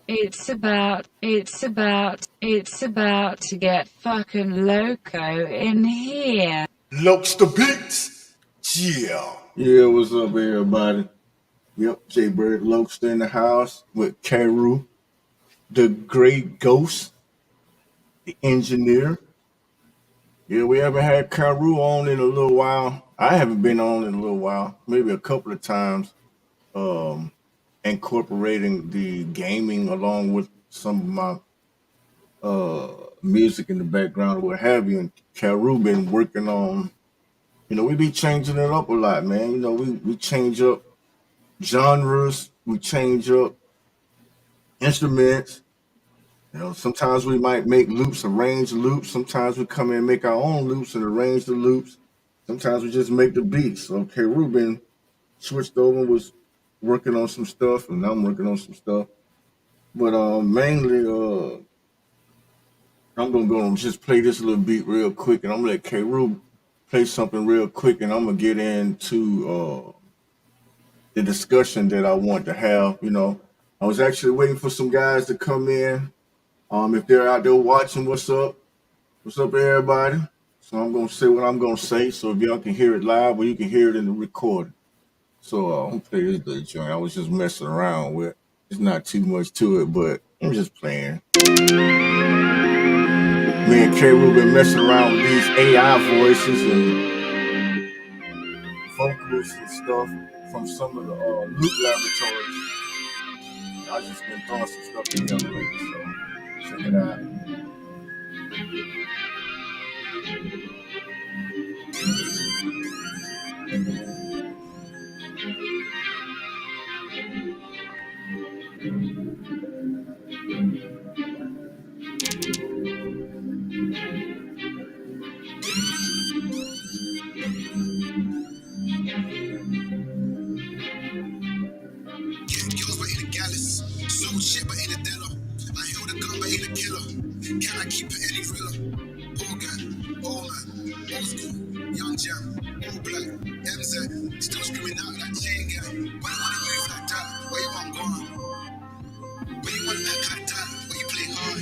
it's about to get fucking loco in here. Locsta beats. Yeah. Yeah, what's up, everybody? Yep, Jaybkird Locsta in the house with Karroo, the great ghost, the engineer. Yeah, we haven't had Karroo on in a little while. I haven't been on in a little while, maybe a couple of times, um, incorporating the gaming along with some of my music in the background or what have you. And Karroo been working on, we be changing it up a lot, man. We change up genres, we change up instruments. Sometimes we might make loops, arrange loops. Sometimes we come in and make our own loops and arrange the loops. Sometimes we just make the beats. So okay, Ruben switched over, was working on some stuff, and I'm working on some stuff. But mainly, I'm gonna go and just play this little beat real quick, and I'm gonna let K. Rube play something real quick, and I'm gonna get into the discussion that I want to have. I was actually waiting for some guys to come in. If they're out there watching, what's up? What's up, everybody? So I'm gonna say what I'm gonna say, so if y'all can hear it live, or you can hear it in the recording. So I'm gonna play this little joint. I was just messing around with. It's not too much to it, but I'm just playing. Me and K. Rube been messing around with these AI voices and vocals and stuff from some of the Loop laboratories. I just been throwing some stuff together lately, so check it out. So shit, but ain't a dealer. I held a gun, but ain't a killer. Can I keep it any realer? All gang, all man, old school, young jam, all black, MZ, still screaming out like chain gang. Why you wanna move like that? Why you want gone? Why you want that like that? Why you play hard?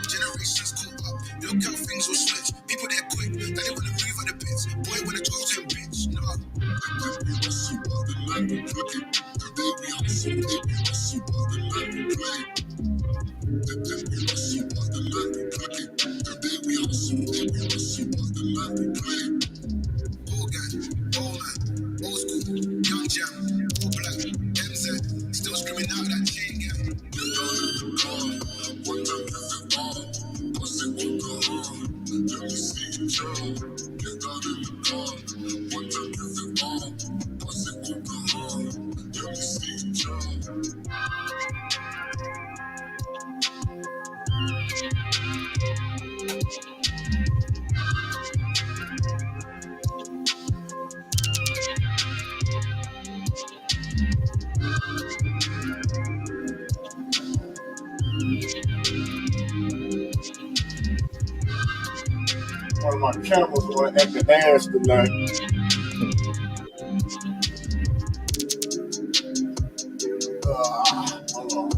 Generations caught up. Look how things will switch. People there quick, that they wanna move on the bits. Boy, when the toes and bitch, no. We hustle, but the night we play. Today we hustle, we hustle, but the night we play. Today we hustle, but the night we play. Today we hustle, we hustle, but the night we play. All gang, all man, old school, young jam, all black, MZ, still screaming out that chain gang. Get down in the car, what time is it on? What's it on the horn? Let me see you jump. Get down in the car, what time is it on? What's it on the horn? Let me see you jump. One of my cameras on at the ass tonight. Hold on.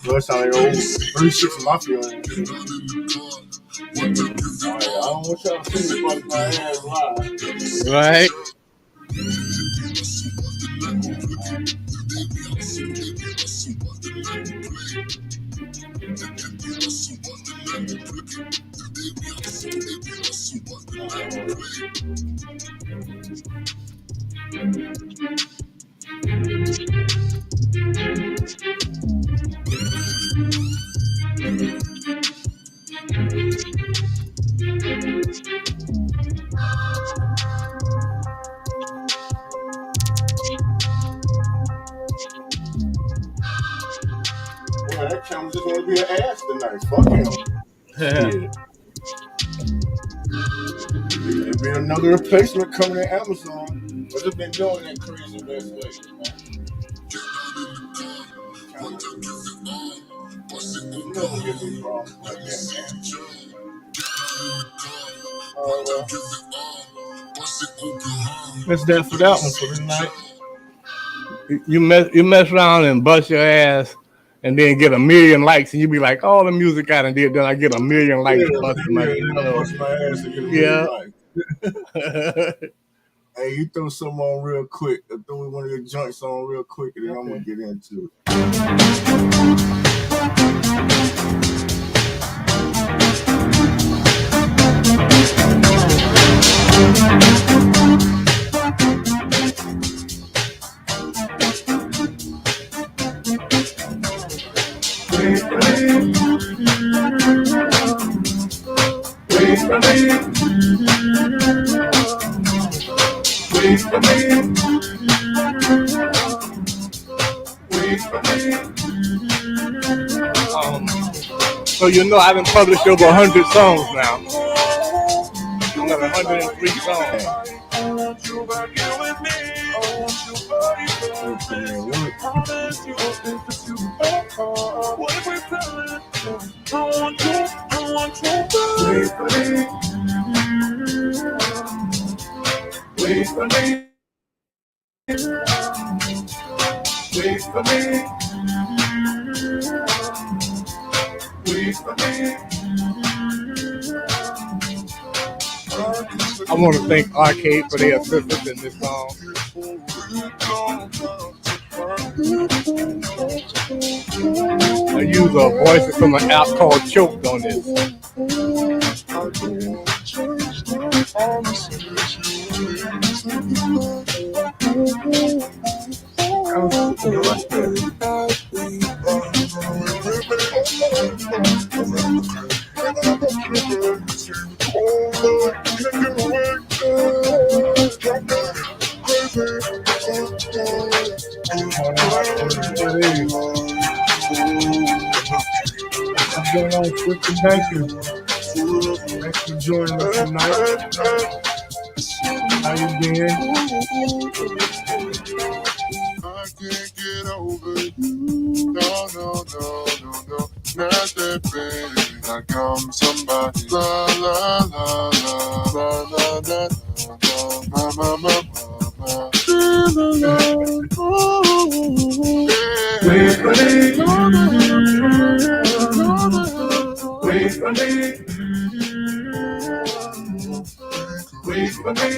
That sound like old 36 Mafia. Alright, I don't want y'all to see me bust my ass live. Right. be an ass tonight. Fuck him. Yeah. It'll be another replacement coming to Amazon. What's it been doing that crazy best way? Never give me problems like that, man. That's that for that one for tonight. You mess around and bust your ass and then get 1 million likes and you be like, all the music I done did, then I get 1 million likes busting my Bust my ass and get a Yeah. like. Hey, you throw something on real quick. Throw one of your joints on real quick, and then I'm gonna get into it. So you know I done published over 100 songs now. I got 103 songs. Wait for me. Wait for me. Wait for me. I want to thank Arcade for their assistance in this song. I use a voice from an app called Choked on this. What's going on, Twitter? Thank you. Thanks for joining us tonight. How you doing? I can't get over you. No. Not that baby. Now come somebody. La la la la la la la la la la. Wait for me. Wait for me. Wait for me. Wait for me.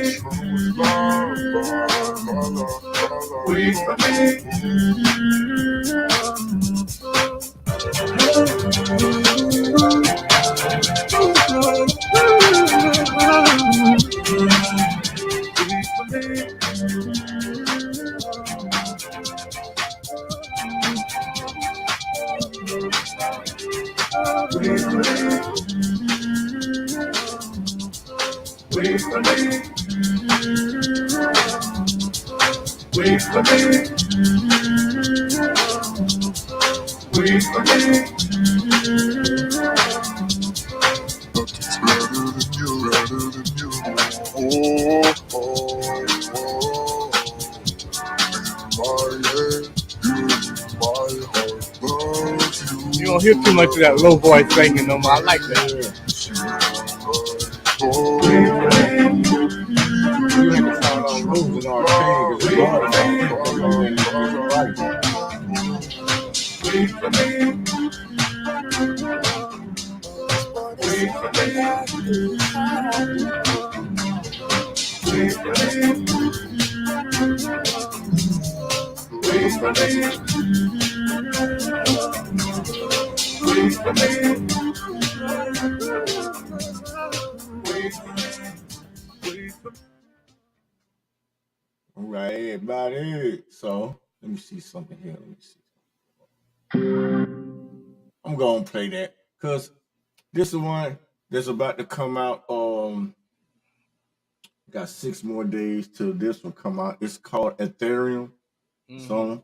Wait for me. Wait for me. Wait for me. Nothing's better than you, better than you. Oh. You don't hear too much of that low voice singing no more. I like that. You ain't gonna find on losing our thing because it's hard Wait for me. Wait for me. Wait for me. Wait for me. Wait for me. All right, everybody. So let me see something here. Let me see. I'm gonna play that because this is one that's about to come out. Got 6 more days till this one come out. It's called Ethereum song.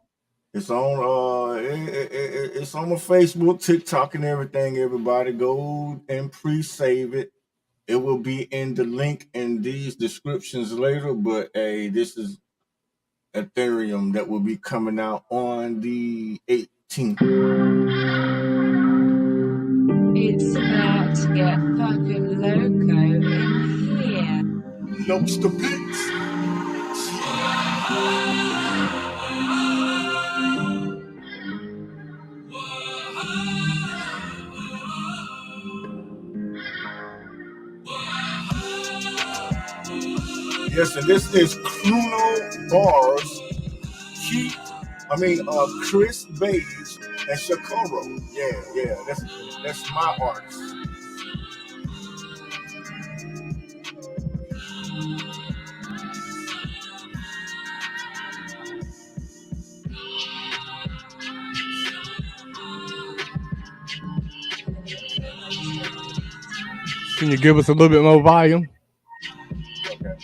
It's on it's on my Facebook, TikTok, and everything. Everybody go and pre-save it. It will be in the link in these descriptions later. But hey, this is Ethereum that will be coming out on the 18th. It's about to get fucking loco in here. Lobster Pits. Yes, and this is Chrono Bars, Chris Beige and Shakuro. Yeah, that's my artist. Can you give us a little bit more volume? Okay.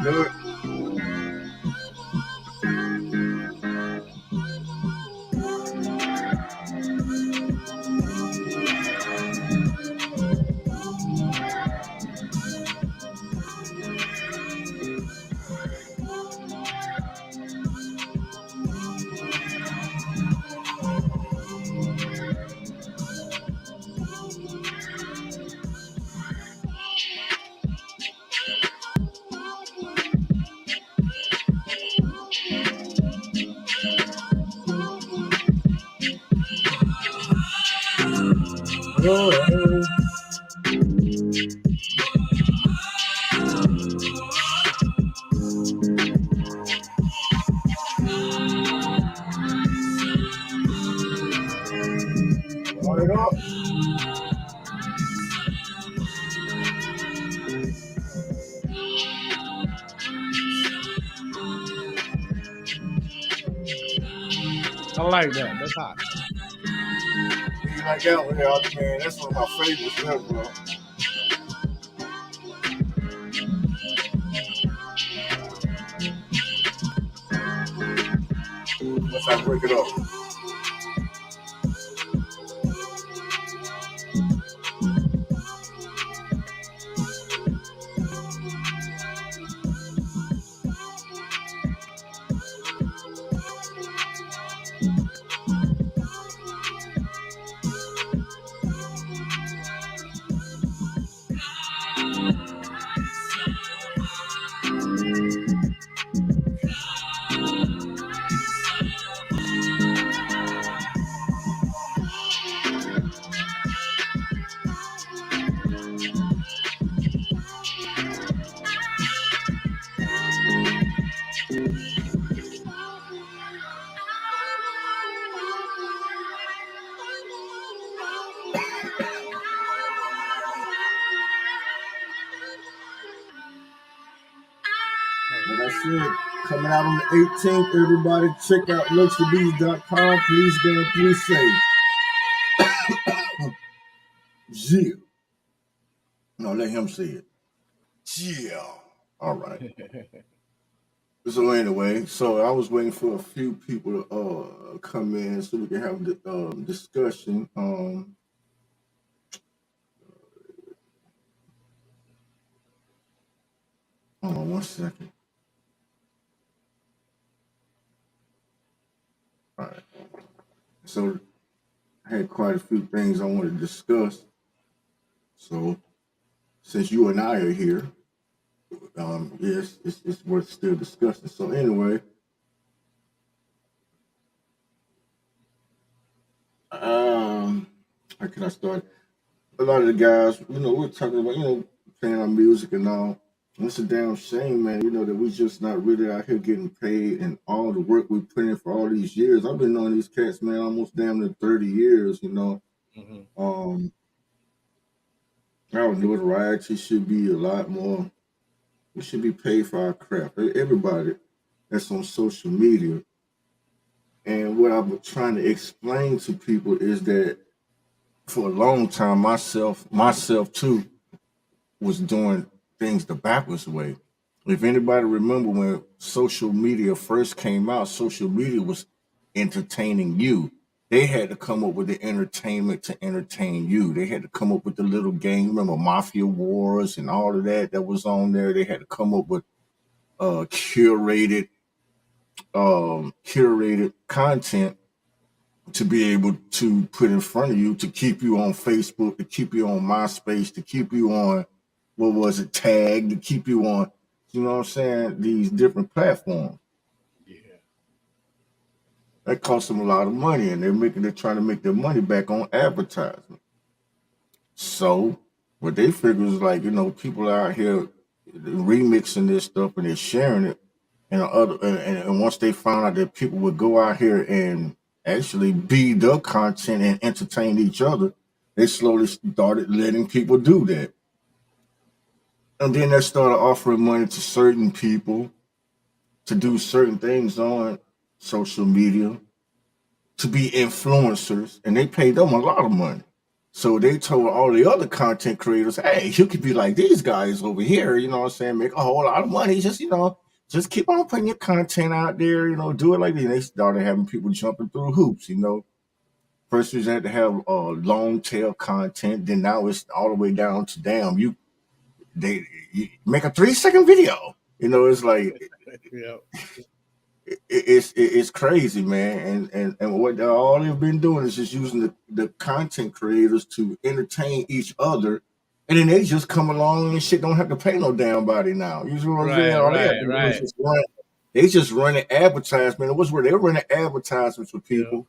Do it. Oh. Light it up. I like that. That's hot. You like that one, man? That's one of my favorites ever, bro. Once I break it up. Like I said, coming out on the 18th, everybody check out luxurybees.com. Please go and please save. Yeah. No, let him say it. Yeah. All right. So anyway, I was waiting for a few people to come in so we can have the discussion. Hold on 1 second. All right. So I had quite a few things I wanted to discuss. So since you and I are here, yes, it's worth still discussing. So anyway, how can I start? A lot of the guys, we're talking about, playing our music and all. And it's a damn shame, man, that we just not really out here getting paid and all the work we put in for all these years. I've been knowing these cats, man, almost damn near 30 years, Our notoriety should be a lot more. We should be paid for our craft. Everybody that's on social media. And what I'm trying to explain to people is that for a long time, myself too, was doing things the backwards way. If anybody remember when social media first came out, social media was entertaining you. They had to come up with the entertainment to entertain you. They had to come up with the little game. Remember Mafia Wars and all of that was on there. They had to come up with curated curated content to be able to put in front of you to keep you on Facebook, to keep you on MySpace, to keep you on what was it, Tag, to keep you on, you know what I'm saying, these different platforms. Yeah. That costs them a lot of money, and they're trying to make their money back on advertisement. So what they figure is like, people out here remixing this stuff and they're sharing it, and once they found out that people would go out here and actually be the content and entertain each other, they slowly started letting people do that. And then they started offering money to certain people to do certain things on social media, to be influencers, and they paid them a lot of money. So they told all the other content creators, hey, you could be like these guys over here, you know what I'm saying, make a whole lot of money. Just keep on putting your content out there, do it like this. And they started having people jumping through hoops. First you had to have long tail content, then now it's all the way down to damn, you make a 3-second video. It's like Yeah. it's crazy, man. And what all they've been doing is just using the content creators to entertain each other, and then they just come along and shit don't have to pay no damn body now. You see what I'm saying? Right, All they have right, to do is right. just run. They just running advertisement. It was where they were running advertisements for Yeah. people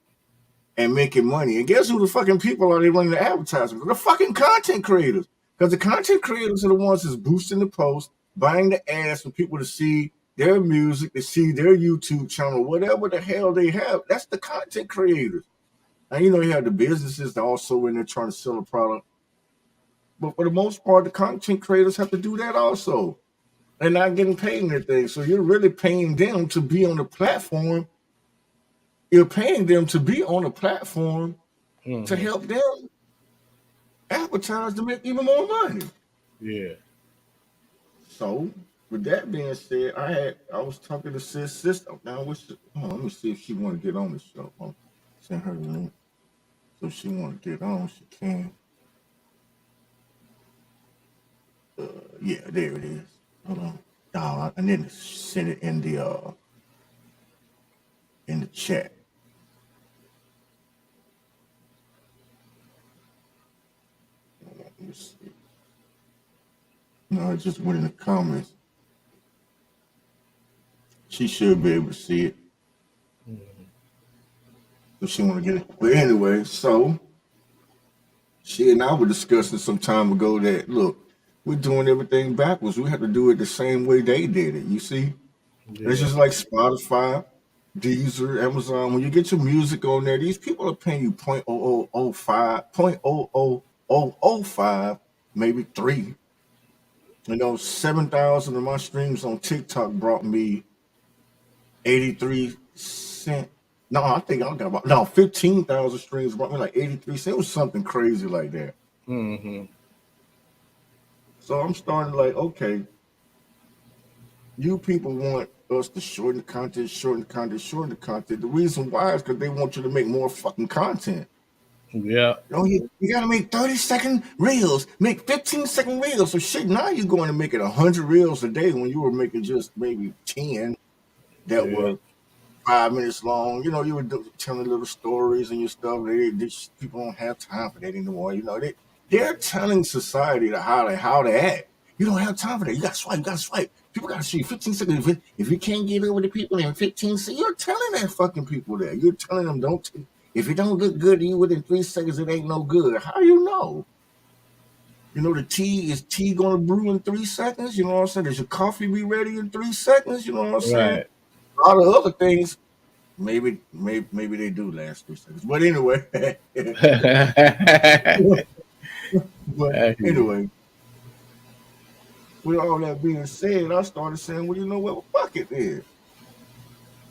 and making money. And guess who the fucking people are they running the advertisements? The fucking content creators. Because the content creators are the ones that's boosting the post, buying the ads for people to see their music, to see their YouTube channel, whatever the hell they have. That's the content creators. And you have the businesses that also in there trying to sell a product. But for the most part, the content creators have to do that also. They're not getting paid anything. So you're really paying them to be on the platform. You're paying them to be on the platform to help them advertise to make even more money. Yeah. So, with that being said, I was talking to sis sister. Now, let me see if she want to get on the show. Send her the link. So if she want to get on, she can. Yeah, there it is. Hold on. I need to send it in the chat. Let me see. No, it just went in the comments. She should be able to see it. If she want to get it. But anyway, so she and I were discussing some time ago that look, we're doing everything backwards. We have to do it the same way they did it. You see, it's Yeah. just like Spotify, Deezer, Amazon. When you get your music on there, these people are paying you 0.0005, 0.00005, maybe 3. 7,000 of my streams on TikTok brought me 83 cents. No, I think I got about 15,000 streams brought me like 83 cents. It was something crazy like that. Mm-hmm. So I'm starting like, okay, you people want us to shorten the content, shorten the content, shorten the content. The reason why is because they want you to make more fucking content. Yeah. You got to make 30-second reels, make 15-second reels. So shit, now you're going to make it 100 reels a day when you were making just maybe 10 that were 5 minutes long. You were telling little stories and your stuff. People don't have time for that anymore. They're telling society how to act. You don't have time for that. You got to swipe. People got to see 15 seconds. If you can't get over the people in 15 seconds, you're telling that fucking people that. You're telling them if it don't look good to you within 3 seconds, it ain't no good. How you know? The tea going to brew in 3 seconds? You know what I'm saying? Does your coffee be ready in 3 seconds? You know what I'm saying? Right. A lot of other things, maybe they do last 3 seconds. But anyway, but anyway, with all that being said, I started saying, well, you know what? Fuck it then.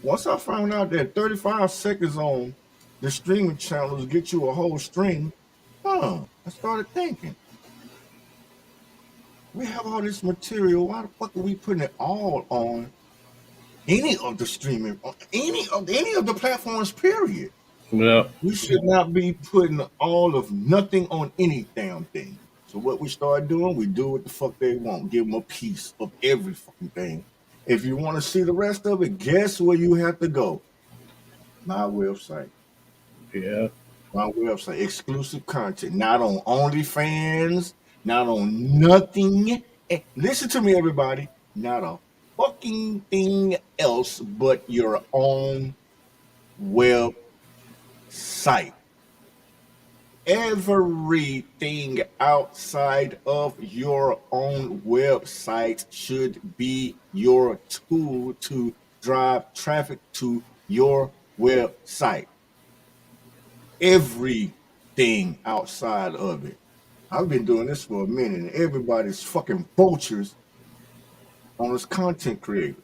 Once I found out that 35 seconds on the streaming channels get you a whole stream, I started thinking. We have all this material. Why the fuck are we putting it all on any of the streaming, on any of the platforms? Period. Yeah. We should not be putting all of nothing on any damn thing. So what we start doing, we do what the fuck they want. Give them a piece of every fucking thing. If you want to see the rest of it, guess where you have to go? My website. Yeah. My website. Exclusive content. Not on OnlyFans. Not on nothing. Listen to me, everybody. Not a fucking thing else but your own website. Everything outside of your own website should be your tool to drive traffic to your website. Everything outside of it. I've been doing this for a minute, and everybody's fucking vultures on this content creator.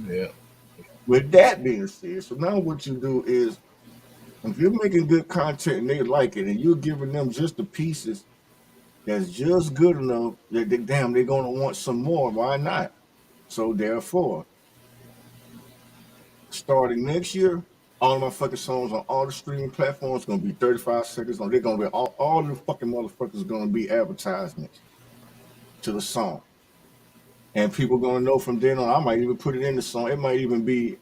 Yeah. With that being said, so now what you do is if you're making good content and they like it, and you're giving them just the pieces that's just good enough that damn they're gonna want some more. Why not? So therefore, starting next year, all of my fucking songs on all the streaming platforms gonna be 35 seconds long. They're gonna be all the fucking motherfuckers gonna be advertisements to the song. And people gonna know from then on. I might even put it in the song. It might even be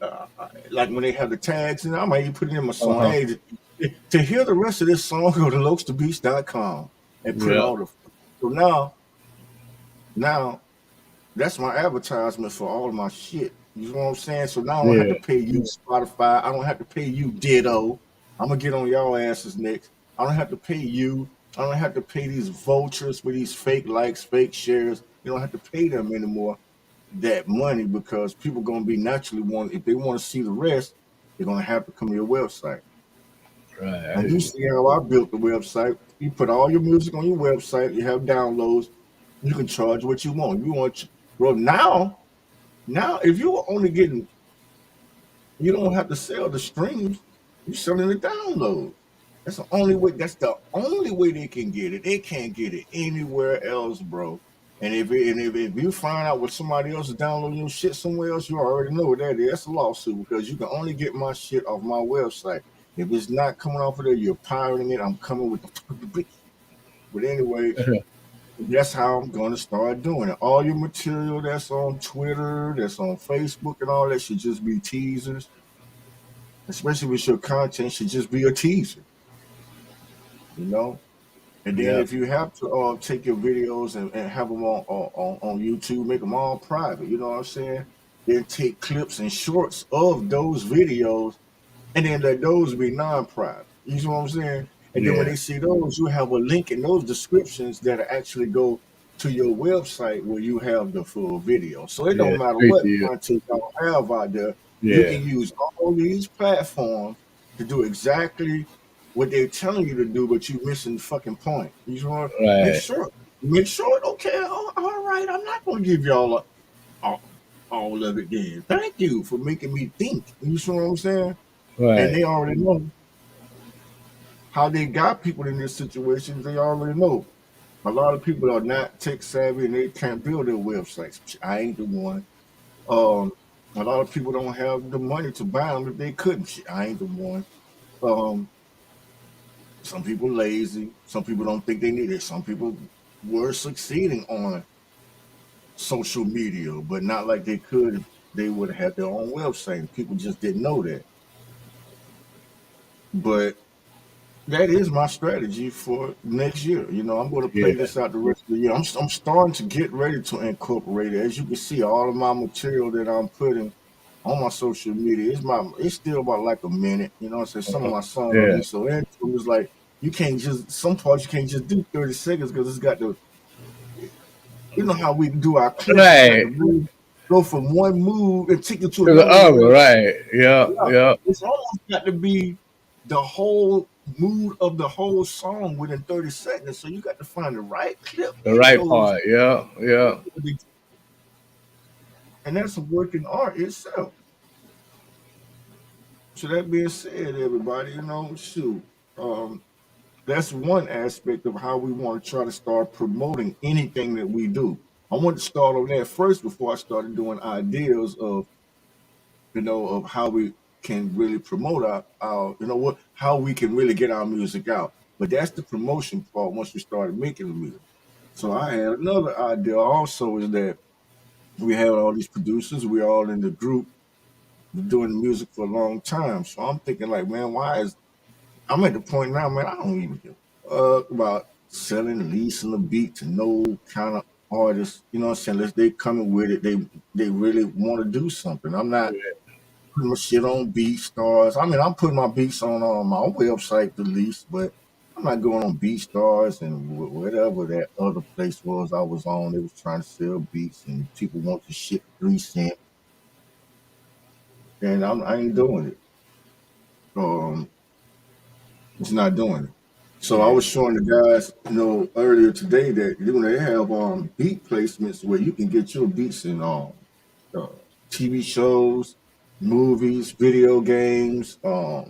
like when they have the tags, and I might even put it in my song. Uh-huh. Hey, to hear the rest of this song, go to loxtabeats.com and put Yeah. all the. So now that's my advertisement for all of my shit. You know what I'm saying? So now I don't have Yeah. to pay you Spotify. I don't have to pay you Ditto. I'm gonna get on y'all asses next. I don't have to pay you. I don't have to pay these vultures with these fake likes, fake shares. You don't have to pay them anymore that money because people gonna be naturally want if they want to see the rest, they're gonna have to come to your website. And you Right. see how I built the website. You put all your music on your website. You have downloads. You can charge what you want. You want, bro. Now, if you were only getting, you don't have to sell the streams. You're selling the download. That's the only way they can get it. They can't get it anywhere else, bro. And if you find out what somebody else is downloading your shit somewhere else, you already know what that is. That's a lawsuit because you can only get my shit off my website. If it's not coming off of there, you're pirating it. I'm coming with the. But anyway, that's how I'm going to start doing it. All your material that's on Twitter, that's on Facebook, and all that should just be teasers. Especially with your content, should just be a teaser, you know. And then Yeah. if you have to take your videos and have them on YouTube, make them all private. You know what I'm saying? Then take clips and shorts of those videos, and then let those be non-private. You know what I'm saying? And then when Yeah. they see those, you have a link in those descriptions that actually go to your website where you have the full video. So it Yeah. don't matter Straight what to you. content y'all have out there, you Yeah. can use all these platforms to do exactly what they're telling you to do, but you're missing the fucking point. You just want to Right. make sure, okay, all right, I'm not going to give y'all all, all of it then. Thank you for making me think. You see what I'm saying? And Right. they already know how they got people in this situation. They already know. A lot of people are not tech savvy and they can't build their websites. I ain't the one. Um, a lot of people don't have the money to buy them if they couldn't. I ain't the one. Um, some people lazy. Some people don't think they need it. Some people were succeeding on social media, but not like they could if they would have had their own website. People just didn't know that. But that is my strategy for next year. You know, I'm going to play Yeah. this out the rest of the year. I'm starting to get ready to incorporate it. As you can see, all of my material that I'm putting on my social media, it's still about like a minute. You know what I'm saying? Some of Uh-huh. my songs don't Yeah. be so into it. It's like you can't just some parts you can't just do 30 seconds because it's got to you know how we do our clips. It's got Right. to move, go from one move and take it to To the another other. move. Right. Yeah. Yeah, Yeah. it's almost got to be the whole mood of the whole song within 30 seconds. So you got to find the right clip The in right those, part. Yeah. Yeah. and that's a working art itself. So that being said, everybody, you know, shoot. Um, that's one aspect of how we want to try to start promoting anything that we do. I want to start on that first before I started doing ideas of of how we can really promote our how we can really get our music out. But that's the promotion part once we started making the music. So I had another idea also is that we have all these producers, we're all in the group doing the music for a long time. So I'm thinking like, man, why is I'm at the point now, man, I don't even give a fuck about selling, leasing a beat to no kind of artist. You know what I'm saying? Unless they coming with it, they really want to do something. I'm not putting my shit on BeatStars. I mean, I'm putting my beats on my own website to lease, but I'm not going on BeatStars and whatever that other place was I was on. They was trying to sell beats and people want to shit 3 cents, and I ain't doing it. Um, it's not doing it. So I Yeah. was showing the guys, earlier today that they have beat placements where you can get your beats in uh, TV shows, movies, video games, all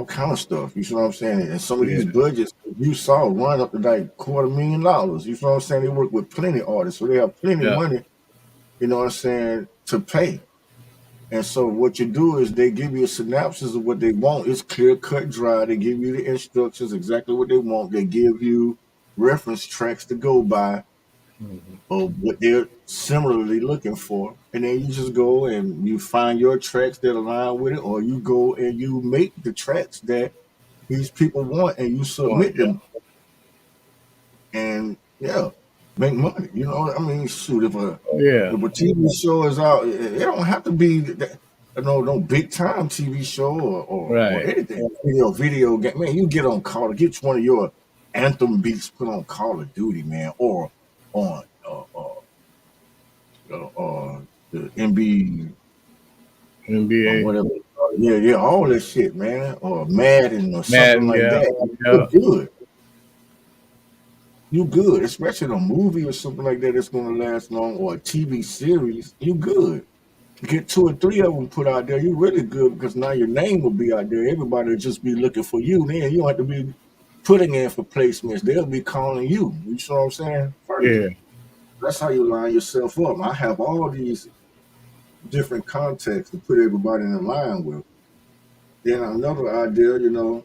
kind of stuff. You see what I'm saying? And some of Yeah. these budgets you saw run up to like $250,000. You see what I'm saying? They work with plenty of artists, so they have plenty of Yeah. money. You know what I'm saying to pay. And so what you do is they give you a synopsis of what they want. It's clear cut, dry. They give you the instructions exactly what they want. They give you reference tracks to go by Mhm. of what they're similarly looking for. And then you just go and you find your tracks that align with it, or you go and you make the tracks that these people want and you One. submit Yeah. them and yeah, make money. You know, I mean, shoot, Oh, yeah. if a TV show is out, it don't have to be no big time TV show or Right. anything. Video game, man. You get on Call, get one of your anthem beats put on Call of Duty, man, or on the NB or NBA. whatever. Yeah, yeah, all that shit, man, or Madden or something Madden. like Yeah. that. Yeah. You're good. You good, especially in a movie or something like that that's going to last long, or a TV series. You good. Get 2 or 3 of them put out there. You really good because now your name will be out there. Everybody will just be looking for you. Then you don't have to be putting in for placements. They'll be calling you. You see what I'm saying? First, Yeah. that's how you line yourself up. I have all these different contexts to put everybody in line with. Then another idea, and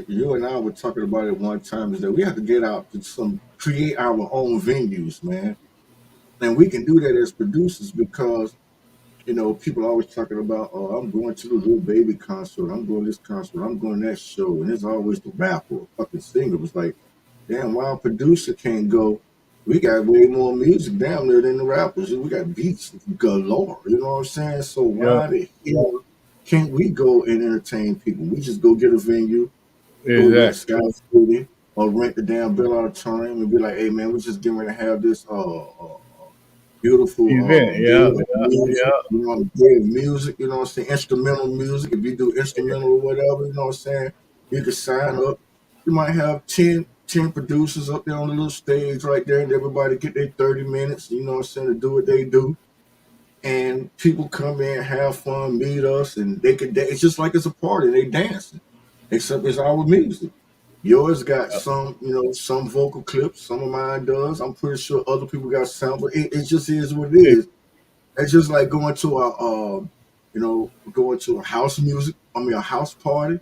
you and I were talking about it one time, is that we have to get out to create our own venues, man. And we can do that as producers because, people are always talking about, oh, I'm going to the little baby concert, I'm going this concert, I'm going that show. And it's always the rapper or fucking singer. It was like, damn, why a producer can't go? We got way more music down there than the rappers. We got beats galore. You know what I'm saying? So Yeah. why the hell can't we go and entertain people? We just go get a venue, go rent Exactly. Sky City or rent the damn Bill Auditorium and be like, hey man, we're just getting ready to have this beautiful Event. day Yeah. of Yeah. music, Yeah. day of music, you know what I'm saying? Instrumental music. If you do instrumental or whatever, you know what I'm saying? You can sign up. You might have 10 producers up there on the little stage right there, and everybody get their 30 minutes, you know what I'm saying, to do what they do. And people come in, have fun, meet us, and they can dance. It's just like it's a party. They dancing, except it's our music. Yours got some vocal clips. Some of mine does. I'm pretty sure other people got sound, but it just is what it It- is. It's just like going to a house music. I mean, a house party,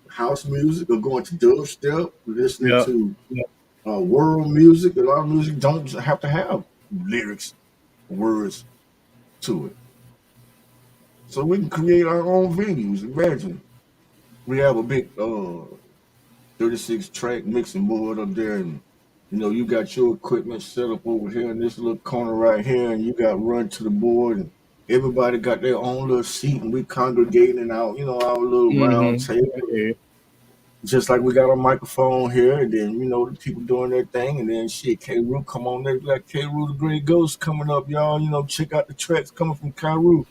house music, or going to dubstep, listening Yeah. to world music. A lot of music don't have to have lyrics, words to it. So we can create our own venues. Imagine we have a big 36 track mixing board up there, and you got your equipment set up over here in this little corner right here, and you got run to the board, and everybody got their own little seat, and we congregating out, our little round Mm-hmm. table, Yeah. just like we got a microphone here, and then the people doing their thing, and then shit, Karroo come on there, be like Karroo the Great Ghost coming up, y'all. Check out the tracks coming from Karroo.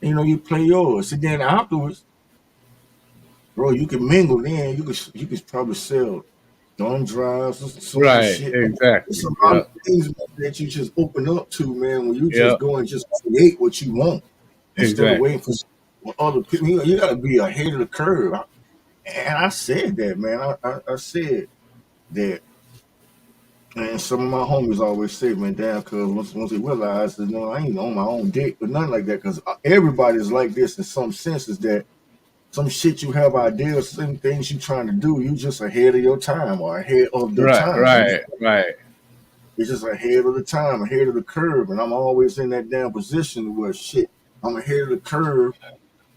You play yours, and then afterwards, bro, you can mingle. Then you could probably sell thumb drives or some other Right. shit. It's Exactly. a lot Yeah. of things, man, that you just open up to, man, when you Yeah. just go and just create what you want instead of Exactly. waiting for other people. You got to be ahead of the curve. And I said that, man. I said that. And some of my homies always say, man, damn, cuz once they realize that, I ain't on my own dick or nothing like that. Cause everybody's like this in some senses that some shit you have ideas, some things you trying to do, you just ahead of your time or ahead of the Right, time. right, right. It's just ahead of the time, ahead of the curve. And I'm always in that damn position where shit, I'm ahead of the curve.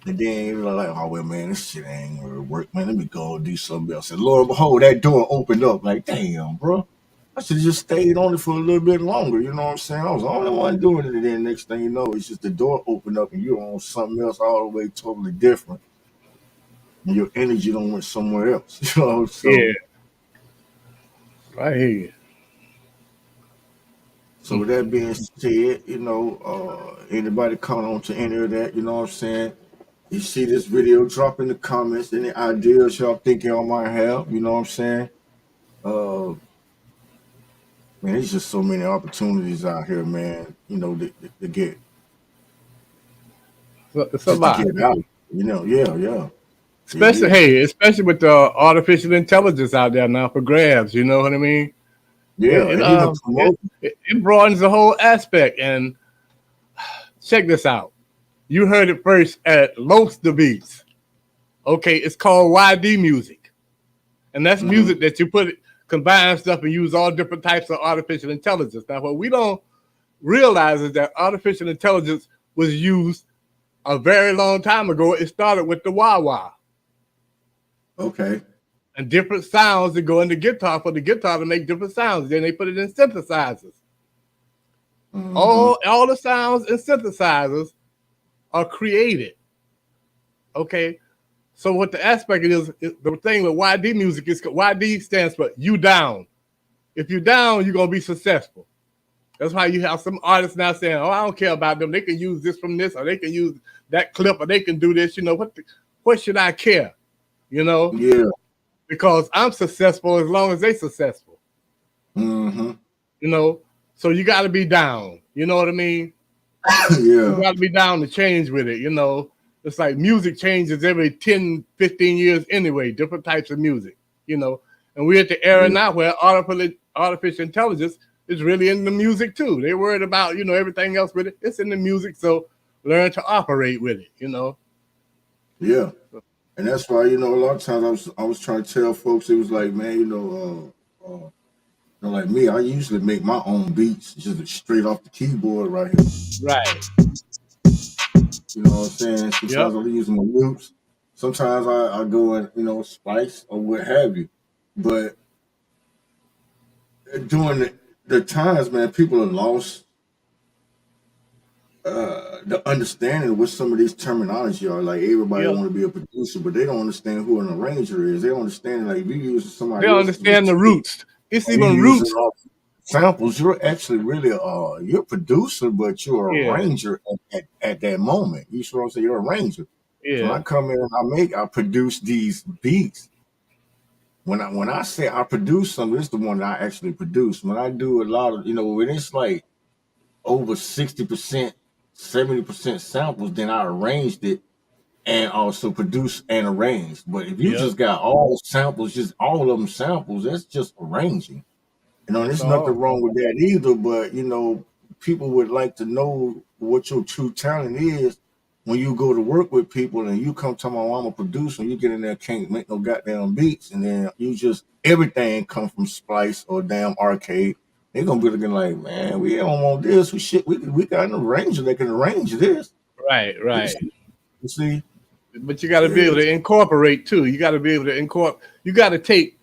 And then you're like, oh, well, man, this shit ain't gonna work, man. Let me go and do something else. And Lord and behold, that door opened up. Like, damn, bro. I should have just stayed on it for a little bit longer. You know what I'm saying? I was the only one doing it. And then next thing you know, it's just the door opened up and you're on something else all the way totally different. And your energy don't went somewhere else. You know, Yeah, so I hear you. so with that being said, anybody coming on to any of that, you know what I'm saying? You see this video, drop in the comments any ideas y'all think y'all might have, you know what I'm saying? Uh Man, there's just so many opportunities out here, man, to get It's a just to lot. get out. Yeah, yeah. It Especially, is. hey, especially with the artificial intelligence out there now for grabs. You know what I mean? It Yeah, it and even um it, promote. it broadens the whole aspect. And check this out. You heard it first at Locsta Beats. Okay, it's called YD music, and that's Hmm. music that you combine stuff and use all different types of artificial intelligence. Now, what we don't realize is that artificial intelligence was used a very long time ago. It started with the wah wah Okay. and different sounds that go in the guitar for the guitar to make different sounds. Then they put it in synthesizers. Hmm. All the sounds in synthesizers are created. Okay, so what the aspect is the thing with YD music is YD stands for you down. If you down, you're gonna be successful. That's why you have some artists now saying, "Oh, I don't care about them. They can use this from this, or they can use that clip, or they can do this." What should I care? You know, Yeah. because I'm successful as long as they successful. Hmm. You know, so you got to be down. You know what I mean? You Yeah. got to be down to change with it. You know, it's like music changes every 10, 15 years anyway. Different types of music. You know, and we're at the era Yeah. now where artificial intelligence is really in the music too. They're worried about everything else with it. It's in the music, so learn to operate with it. You know. Yeah. And that's why, a lot of times I was trying to tell folks, it was like, man, like me, I usually make my own beats just straight off the keyboard right here. Right. You know what I'm saying? Yep. Sometimes I'll use my loops. Sometimes I go and, spice or what have you. But during the times, man, people have lost the understanding of what some of these terminology are. Like everybody Yep. want to be a producer, but they don't understand who an arranger is. They don't understand like if you using They somebody don't else's understand the material roots. It's or you even using roots. all samples, you're actually really you're a producer, but you're a Yeah. arranger at that moment. You see what I'm saying? You're a arranger. So when Yeah. I come in and I produce these beats. When I say I produce something, it's the one that I actually produce. When I do a lot of, when it's like over 60%, 70% samples, then I arranged it and also produce and arranged. But if you Yep. just got all samples, just all of them samples, that's just arranging. That's There's nothing all. wrong with that either, but people would like to know what your true talent is when you go to work with people and you come to my I'm a producer and you get in there can't make no goddamn beats and then you just everything come from Splice or damn arcade. They're gonna be looking like, man, we don't want this. We got an arranger that can arrange this. Right. Right. You see? But you got to be able Yeah. to incorporate too. You got to be able to incorporate. You got to take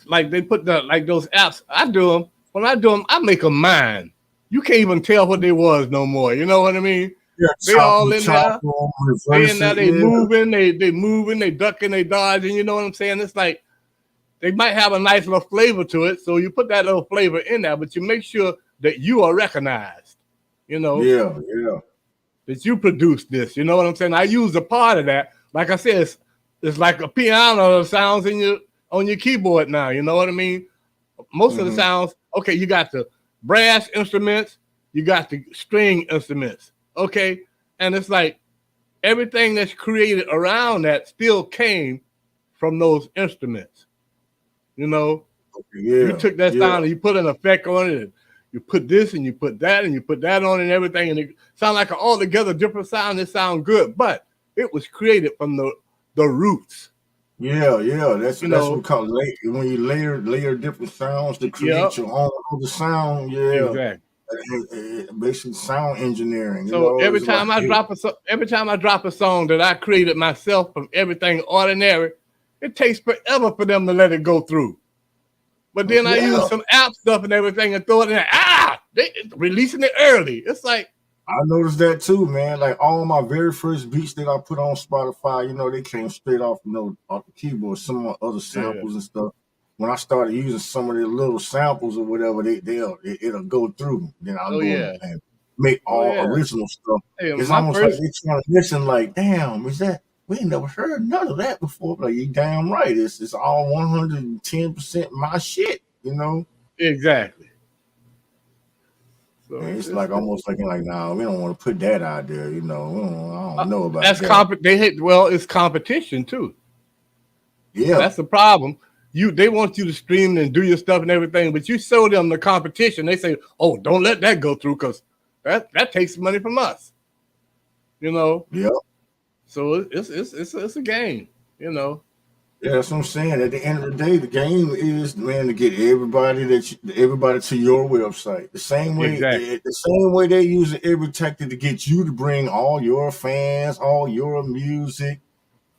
like they put those apps. I do them. When I do them, I make them mine. You can't even tell what they was no more. You know what I mean? Yeah, They all in chop there. them, They in reverse there. it. They Yeah. moving. They moving. They ducking. They dodging. You know what I'm saying? It's like they might have a nice little flavor to it. So you put that little flavor in there, but you make sure that you are recognized. You know Yeah, yeah. that you produced this. You know what I'm saying? I use a part of that. Like I said, it's like a piano sounds in your on your keyboard now. You know what I mean? Most of the Hmm. sounds, okay, you got the brass instruments, you got the string instruments, okay? And it's like everything that's created around that still came from those instruments. You know, you Yeah, took that yeah, sound and you put an effect on it. And you put this and you put that and you put that on and everything, and it sound like an altogether different sound. It sound good, but it was created from the roots. yeah, yeah. That's You what we know, call when you layer different sounds to yep, create your own other sound. Yeah, exactly. basically sound engineering. You So know, every it's like time I drop a song that I created myself from everything ordinary, it takes forever for them to let it go through. But then I use yeah. some app stuff and everything and throw it in there. They releasing it early. It's like, I noticed that too, man. Like all my very first beats that I put on Spotify, they came straight off, off the keyboard. Some of my other yeah, samples and stuff. When I started using some of the little samples or whatever, it'll go through. Then I'll oh go yeah, and make oh all yeah. original stuff. Hey, It's my almost like first, they trying to listen. Like, damn, is that we ain't never heard none of that before? Like, you damn right. It's all 110% my shit. exactly. So And it's like almost like nah, we don't want to put that out there. I don't know about that's that. it's competition too. Yeah. That's the problem. They want you to stream and do your stuff and everything, but you show them the competition. They say, "Oh, don't let that go through because that takes money from us." You know, Yeah. so it's a game. You know, Yeah, that's what I'm saying. At the end of the day, the game is, man, to get everybody to your website. exactly. The same way they use every tactic to get you to bring all your fans, all your music.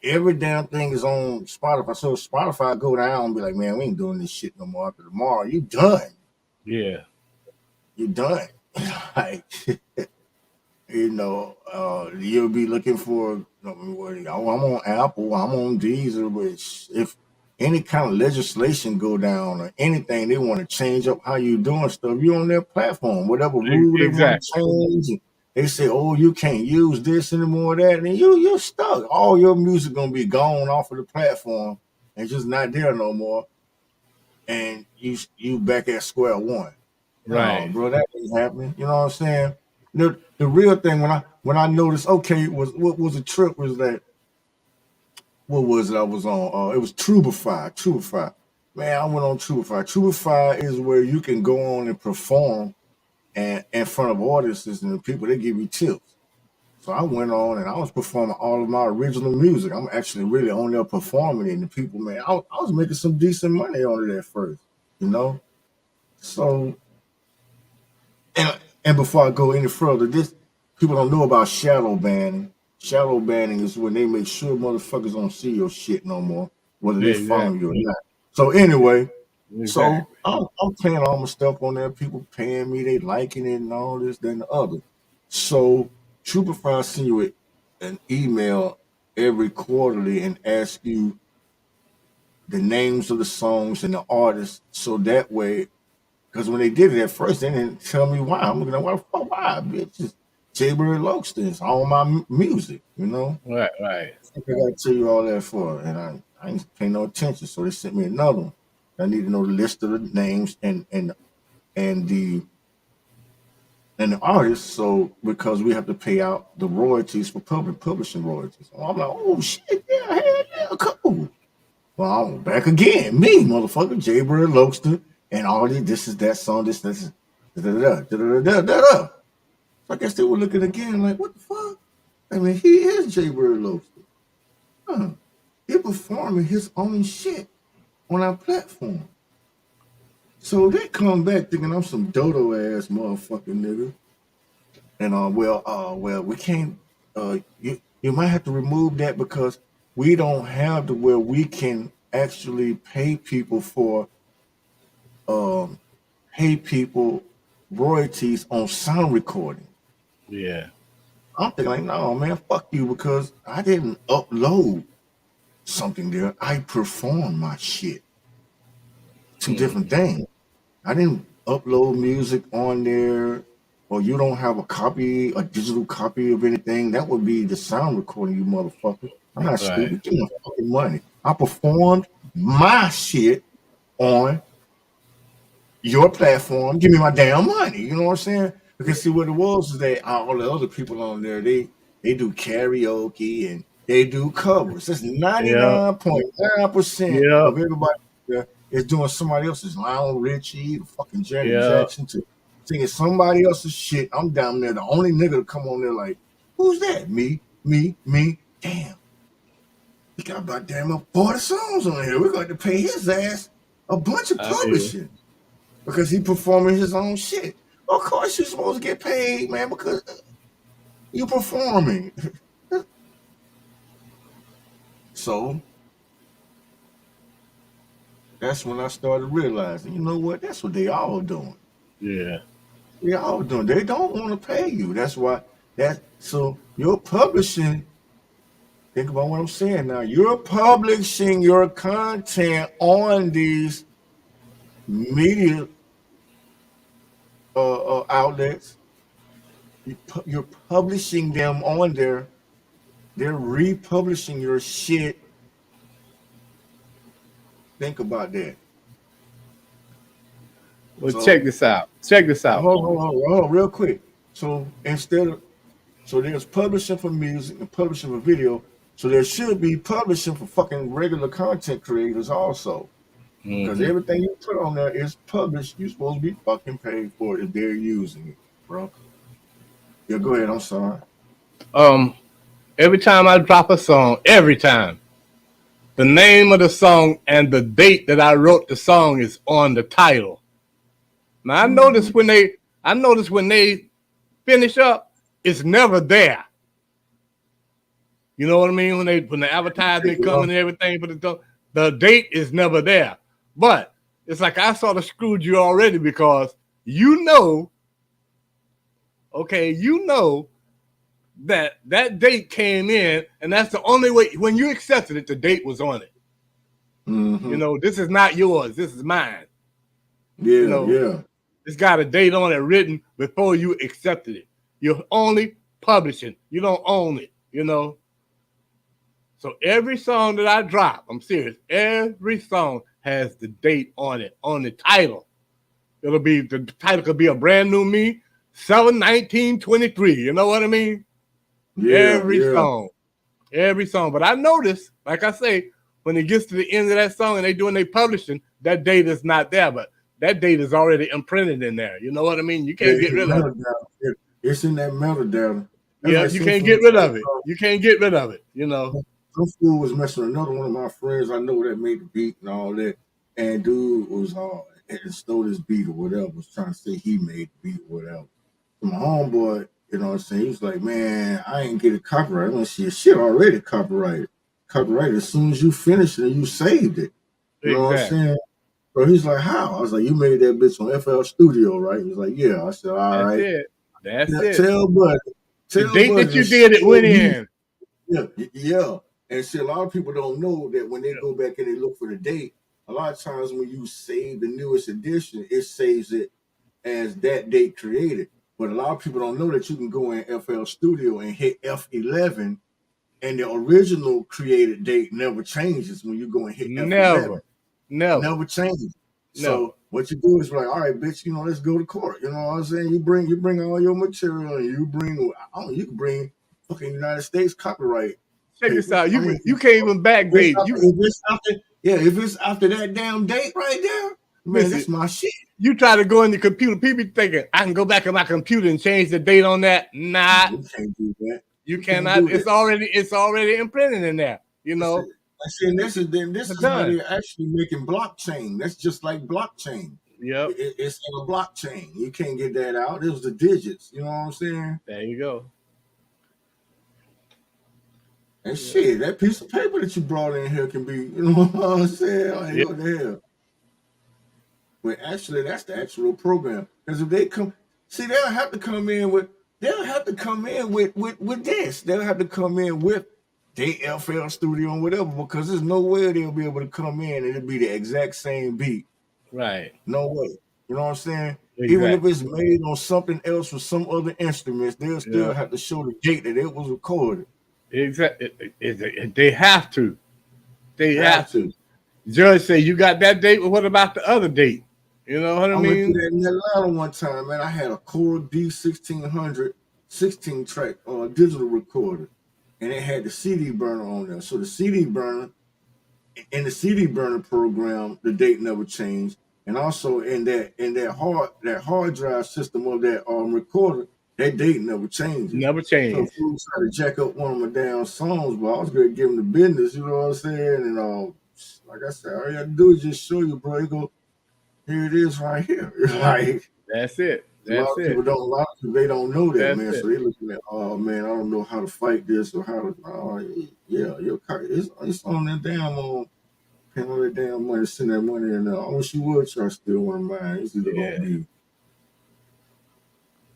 Every damn thing is on Spotify. So if Spotify go down and be like, man, we ain't doing this shit no more after tomorrow. You done. Yeah, You done. Like, you'll be looking for. I'm on Apple, I'm on Deezer, which if any kind of legislation go down or anything, they want to change up how you doing stuff. You on their platform, whatever rule they want exactly. to change. And they say, oh, you can't use this anymore, that, and you're stuck. All your music gonna be gone off of the platform and just not there no more. And you back at square one. No, Right. bro, that ain't happening. You know what I'm saying? The real thing when I noticed, okay, what was a trip was that what was it I was on? It was Trubify. Trubify. Man, I went on Trubify. Trubify is where you can go on and perform and in front of audiences and the people they give you tips. So I went on and I was performing all of my original music. I'm actually really on there performing it, and the people, man, I was making some decent money on it at first, you know. So and before I go any further, this people don't know about shadow banning. Shadow banning is when they make sure motherfuckers don't see your shit no more, whether they follow Exactly. you or not. So anyway, so Exactly. I'm playing all my stuff on there. People paying me, they liking it and all this, then the other. So Trooperfy send you an email every quarterly and ask you the names of the songs and the artists, so that way because when they did it at first, they didn't tell me why. I'm looking at why, bitch. It's Jaybkird Locsta. It's all my music, you know. Right. Right. I gotta tell you all that for, and I ain't paying no attention. So they sent me another one. I need to know the list of the names and the and the artists. So because we have to pay out the royalties for publishing royalties. So I'm like, oh shit, yeah, hell yeah, cool. Well, I'm back again. Me, motherfucker, Jaybkird Locsta, and all this is that song, this is da da da da da da da. So I guess they were looking again, like, what the fuck? I mean, he is Jaybkird Locsta. Huh. He performing his own shit on our platform. So they come back thinking I'm some dodo ass motherfucking nigga. And well, we can't. You might have to remove that because we don't have to where we can actually um pay people royalties on sound recording. Yeah. I'm thinking like, no, man, fuck you, because I didn't upload something there. I performed my shit. Two different Mm. things. I didn't upload music on there, or you don't have a digital copy of anything. That would be the sound recording, you motherfucker. I'm not Right. stupid. Give me the fucking money. I performed my shit on your platform. Give me my damn money. You know what I'm saying? Because see what it was is that all the other people on there, they do karaoke They do covers. It's Yeah. 99.9% Yeah. of everybody there is doing somebody else's Lionel Richie, the fucking Janet Yeah. Jackson, to singing somebody else's shit. I'm down there, the only nigga to come on there like, who's that? Me. Damn. He got about damn up 40 songs on here. We're going to pay his ass a bunch of I hear. publishing because he performing his own shit. Of course you're supposed to get paid, man, because you performing. So that's when I started realizing, you know what? That's what they all doing. Yeah. They all doing. They don't want to pay you. That's why so you're publishing. Think about what I'm saying now. You're publishing your content on these media outlets. You're publishing them on there. They're republishing your shit. Think about that. Well, So check this out. Check this out. hold on, real quick. So so there's publishing for music and publishing for video. So there should be publishing for fucking regular content creators also. Because Mm-hmm. everything you put on there is published. You're supposed to be fucking paid for it if they're using it, bro. Yeah, go ahead. I'm sorry. Every time I drop a song, every time, the name of the song and the date that I wrote the song is on the title. Now I notice when they finish up, it's never there. You know what I mean? When the advertisement coming and everything, but the date is never there. But it's like I sort of screwed you already because you know that date came in, and that's the only way. When you accepted it, the date was on it. Mm-hmm. You know, this is not yours. This is mine. Yeah, you know, yeah. It's got a date on it written before you accepted it. You're only publishing. You don't own it, you know. So every song that I drop, I'm serious, every song has the date on it, on the title. The title could be a brand new me, 7/19/23. You know what I mean? Yeah, Every song. But I notice, like I say, when it gets to the end of that song and they doing their publishing, that date is not there, but that date is already imprinted in there. You know what I mean? You can't get rid of it. It's in that metadata. Yeah, you can't get rid of it. You can't get rid of it, you know. Some fool was messing with another one of my friends I know that made the beat and all that. And dude was and stole his beat or whatever, was trying to say he made the beat or whatever. So my homeboy, you know what I'm saying, he was like, man, I ain't get it copyrighted. I want to see your shit already copyrighted. Copyrighted as soon as you finished it and you saved it. You know what I'm saying? So he's like, how? I was like, you made that bitch on FL Studio, right? He was like, yeah. I said, all right. That's it. Tell Buddy. The date that you did it went in. Yeah. And see, a lot of people don't know that when they go back and they look for the date, a lot of times when you save the newest edition, it saves it as that date created. But a lot of people don't know that you can go in FL Studio and hit F11 and the original created date never changes when you go and hit F11. Never changes. So what you do is like, all right, bitch, you know, let's go to court. You know what I'm saying? You bring all your material and you can bring fucking United States copyright. Check this out. You can't even backdate. If it's after that damn date right there, man, that's my shit. You try to go in the computer, people thinking I can go back in my computer and change the date on that. Nah, you can't do that. You cannot. It's already imprinted in there. You know. This is how they're actually making blockchain. That's just like blockchain. Yep. It's in a blockchain. You can't get that out. It was the digits. You know what I'm saying? There you go. And shit, that piece of paper that you brought in here can be, you know what I'm saying? Like, what the hell? But actually, that's the actual program. Because if they come, see, they'll have to come in with this. They'll have to come in with their FL Studio and whatever, because there's no way they'll be able to come in and it'll be the exact same beat. Right. No way. You know what I'm saying? Exactly. Even if it's made on something else with some other instruments, they'll still have to show the date that it was recorded. Exactly. They have to. They have to. Judge say, you got that date, but what about the other date? You know what I mean? I went through that in Atlanta one time, man. I had a Karroo D1600 16-track digital recorder. and it had the CD burner on there. So the CD burner in the CD burner program, the date never changed, and also in that hard drive system of that recorder, that date never changes. Never So if changed. you try to jack up one of my damn songs, but I was gonna give him the business, you know what I'm saying? And like I said, all you have to do is just show you, bro. You go, here it is right here. It's like That's it. a lot That's of it. people don't, a lot of people they don't know that, That's man. it. So they looking at, oh man, I don't know how to fight this or how to. Yeah, it's on that damn paying all that damn money, send that money in there. I wish you would try to steal one of mine. It's either Yeah. gonna be.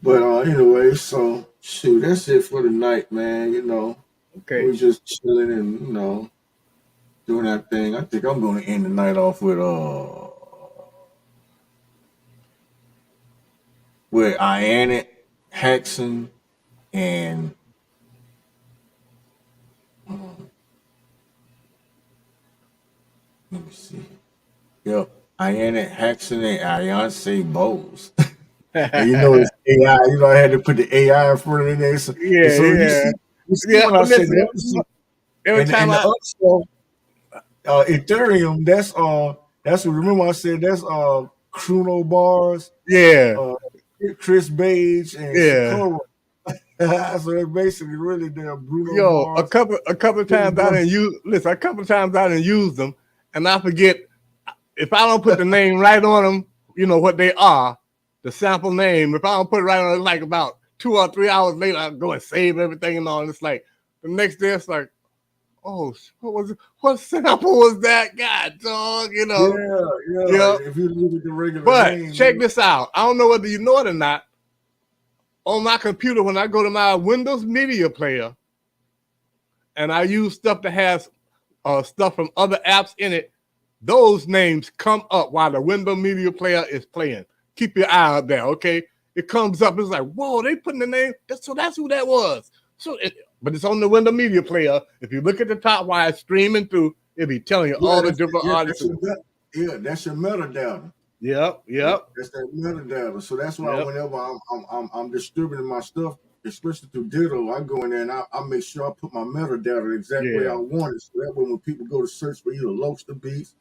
But anyway, so shoot, that's it for the night, man. Okay. We're just chilling and doing that thing. I think I'm gonna end the night off with Ianet, Hexen, and let me see. Yep, Ianet, Hexen, and Beyonce Bowles. And it's AI. I had to put the AI in front of it. So, and Yeah, so yeah. you see Yeah, when I said listen, that. every And time the I other stuff, Ethereum, that's what remember I said that's Chrono Bars, yeah, uh Chris Page and yeah. Sakura. So it's basically really damn Bruno Yo, a Mars. couple of times I didn't use listen, a couple of times I didn't use them and I forget if I don't put the name right on them, what they are, the sample name, if I don't put it right on it, like about 2 or 3 hours later, I go and save everything and all. And it's like the next day, it's like, oh, what sample was that? God, dog, Yeah. Yep. If you look at the regular But name, check this out. I don't know whether you know it or not. On my computer, when I go to my Windows Media Player and I use stuff that has stuff from other apps in it, those names come up while the Windows Media Player is playing. Keep your eye out there, okay? It comes up. It's like, whoa, they putting the name. So that's who that was. But it's on the Windows Media Player. If you look at the top while it's streaming through, it'll be telling you all the different artists. That's your metadata. Yep. That's that metadata. So that's why whenever I'm distributing my stuff, especially through Ditto, I go in there and I make sure I put my metadata the exact way I want it. So that way when people go to search for either Lobster Beats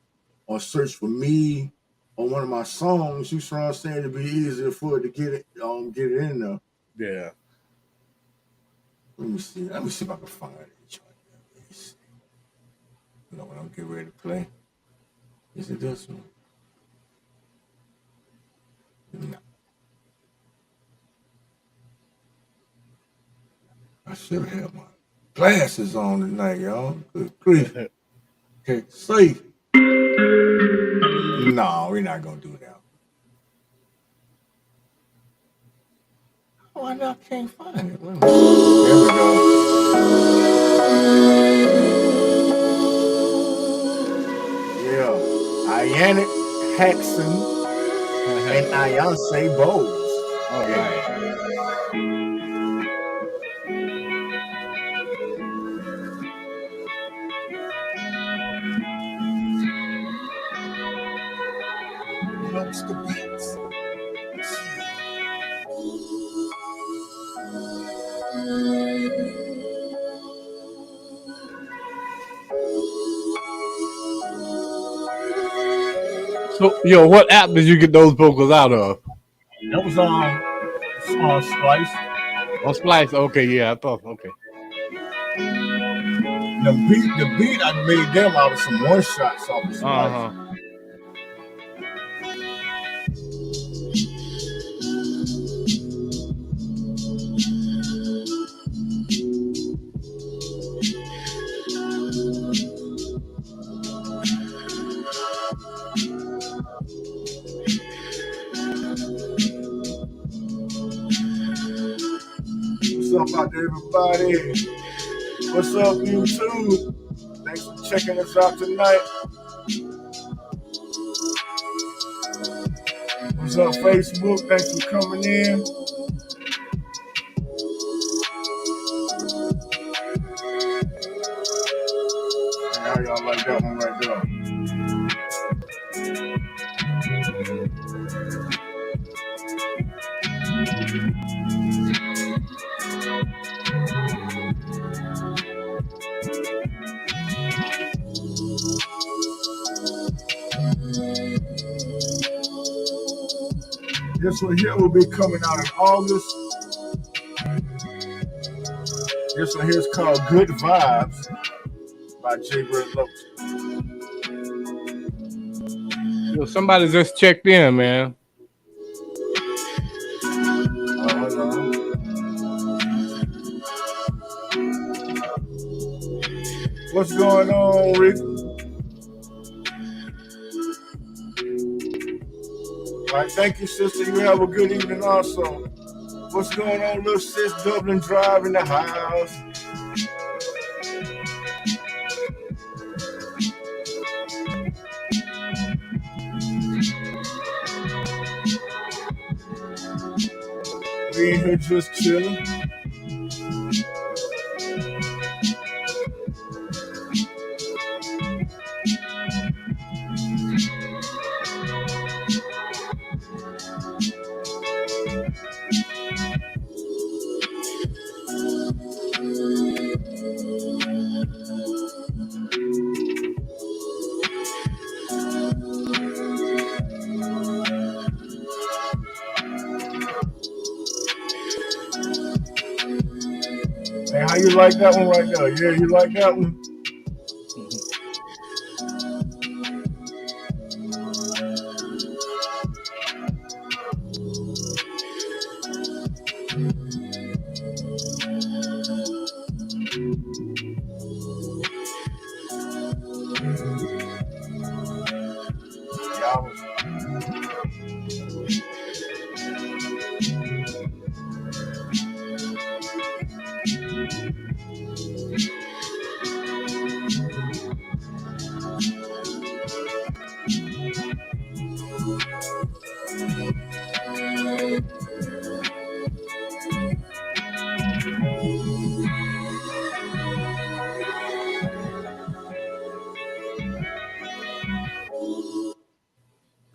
or search for me or one of my songs, you know what I'm saying, it'd be easier for it to get it in there. Yeah. Let me see if I can find it. Let me see. When I'm getting ready to play. Is it this one? No. I should have my glasses on tonight, y'all. Good grief. Okay, safe. No, we're not gonna do that. Oh, I can't find it. There we go. Yeah, Ianet, Hexen, and Beyonce Bowles. All right. Lobster Beats. So, what app did you get those vocals out of? That was on Splice. On Splice. Okay, yeah, I thought. Okay. The beat I made them out of some one shots off the Splice. What's up out there, everybody? What's up, YouTube? Thanks for checking us out tonight. What's up, Facebook? Thanks for coming in. How y'all like that one right there? This one here will be coming out in August. This one here is called Good Vibes by Jaybkird Locsta. Yo, somebody just checked in, man. What's going on, Rick? All right, thank you, sister. You have a good evening also. What's going on, little sis? Dublin Drive in the house. We in here just chilling. Hey, how you like that one right there? Yeah, you like that one?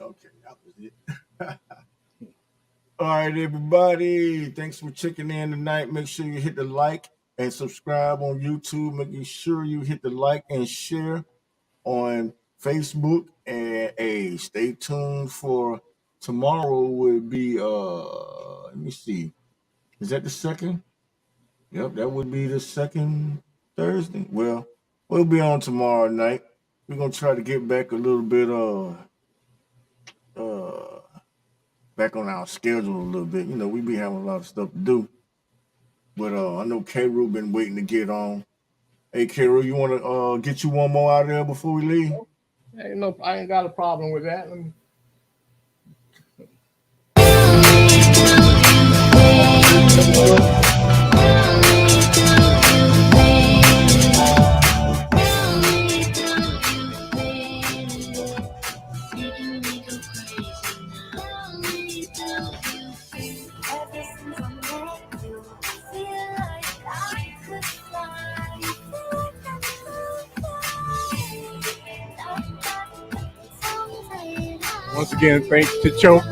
Okay, that was it. All right, everybody. Thanks for checking in tonight. Make sure you hit the like and subscribe on YouTube. Making sure you hit the like and share on Facebook. And hey, stay tuned for tomorrow. Will be let me see. Is that the second? Yep, that would be the second Thursday. Well, we'll be on tomorrow night. We're gonna try to get back a little bit back on our schedule a little bit. You know, we be having a lot of stuff to do. But I know Karroo been waiting to get on. Hey Karroo, you wanna get you one more out of there before we leave? Hey, no, I ain't got a problem with that. Let me... Once again, thanks to Choke.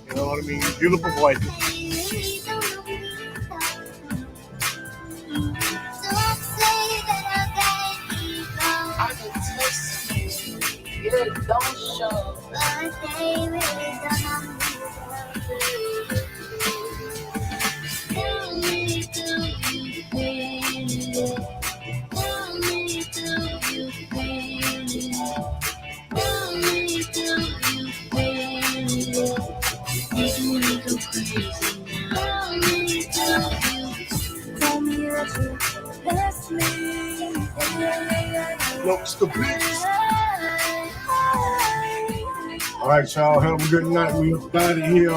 You know what I mean? Beautiful voices. Locsta Beats. All right, y'all. Have a good night. We out of here.